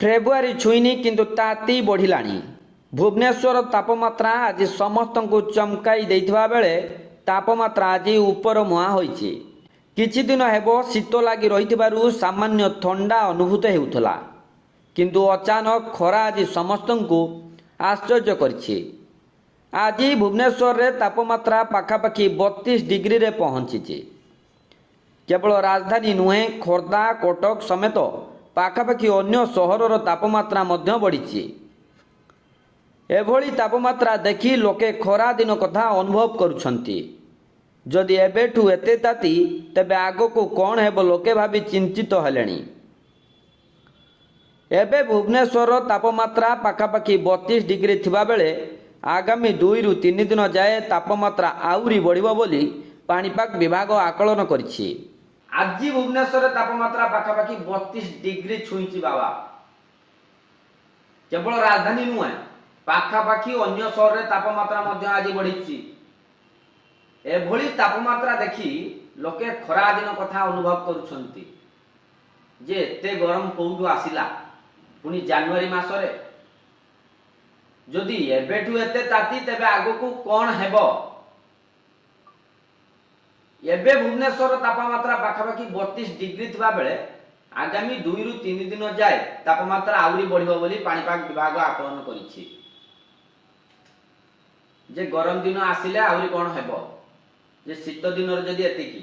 ଫେବୃଆରୀ ଛୁଇଁନି କିନ୍ତୁ ତାତି ବଢ଼ିଲାଣି। ଭୁବନେଶ୍ୱର ତାପମାତ୍ରା ଆଜି ସମସ୍ତଙ୍କୁ ଚମକାଇ ଦେଇଥିବା ବେଳେ ତାପମାତ୍ରା ଆଜି ଉପରମୁହାଁ ହୋଇଛି। କିଛି ଦିନ ହେବ ଶୀତ ଲାଗି ରହିଥିବାରୁ ସାମାନ୍ୟ ଥଣ୍ଡା ଅନୁଭୂତ ହେଉଥିଲା, କିନ୍ତୁ ଅଚାନକ ଖରା ଆଜି ସମସ୍ତଙ୍କୁ ଆଶ୍ଚର୍ଯ୍ୟ କରିଛି। ଆଜି ଭୁବନେଶ୍ୱରରେ ତାପମାତ୍ରା ପାଖାପାଖି 32 ଡିଗ୍ରୀରେ ପହଞ୍ଚିଛି। କେବଳ ରାଜଧାନୀ ନୁହେଁ, ଖୋର୍ଦ୍ଧା, କଟକ ସମେତ ପାଖାପାଖି ଅନ୍ୟ ସହରର ତାପମାତ୍ରା ମଧ୍ୟ ବଢ଼ିଛି। ଏଭଳି ତାପମାତ୍ରା ଦେଖି ଲୋକେ ଖରା ଦିନ କଥା ଅନୁଭବ କରୁଛନ୍ତି। ଯଦି ଏବେଠୁ ଏତେ ତାତି, ତେବେ ଆଗକୁ କ'ଣ ହେବ ଲୋକେ ଭାବି ଚିନ୍ତିତ ହେଲେଣି। ଏବେ ଭୁବନେଶ୍ୱରର ତାପମାତ୍ରା ପାଖାପାଖି 32 ଡିଗ୍ରୀ ଥିବାବେଳେ ଆଗାମୀ 2ରୁ 3 ଦିନ ଯାଏ ତାପମାତ୍ରା ଆହୁରି ବଢ଼ିବ ବୋଲି ପାଣିପାଗ ବିଭାଗ ଆକଳନ କରିଛି। ଆଜି ଭୁବନେଶ୍ୱରରେ ତାପମାତ୍ରା ପାଖାପାଖି 32 ଡିଗ୍ରୀ ଛୁଇଁଛି ବାବା। କେବଳ ରାଜଧାନୀ ନୁହେଁ, ପାଖାପାଖି ଅନ୍ୟ ସହରରେ ତାପମାତ୍ରା ମଧ୍ୟ ଆଜି ବଢ଼ିଛି। ଏଭଳି ତାପମାତ୍ରା ଦେଖି ଲୋକେ ଖରା ଦିନ କଥା ଅନୁଭବ କରୁଛନ୍ତି ଯେ ଏତେ ଗରମ କୋଉଠୁ ଆସିଲା, ପୁଣି ଜାନୁଆରୀ ମାସରେ। ଯଦି ଏବେଠୁ ଏତେ ତାତି, ତେବେ ଆଗକୁ କ'ଣ ହେବ? ଏବେ ଭୁବନେଶ୍ୱର ତାପମାତ୍ରା ପାଖାପାଖି 32 ଡିଗ୍ରୀ ଥିବା ବେଳେ ଆଗାମୀ 2ରୁ 3 ଦିନ ଯାଏ ତାପମାତ୍ରା ଆହୁରି ବଢ଼ିବ ବୋଲି ପାଣିପାଗ ବିଭାଗ ଆକଳନ କରିଛି। ଯେ ଗରମ ଦିନ ଆସିଲେ ଆହୁରି କ'ଣ ହେବ, ଯେ ଶୀତ ଦିନରେ ଯଦି ଏତିକି,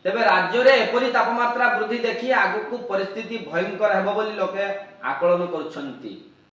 ତେବେ ରାଜ୍ୟରେ ଏପରି ତାପମାତ୍ରା ବୃଦ୍ଧି ଦେଖି ଆଗକୁ ପରିସ୍ଥିତି ଭୟଙ୍କର ହେବ ବୋଲି ଲୋକେ ଆକଳନ କରୁଛନ୍ତି।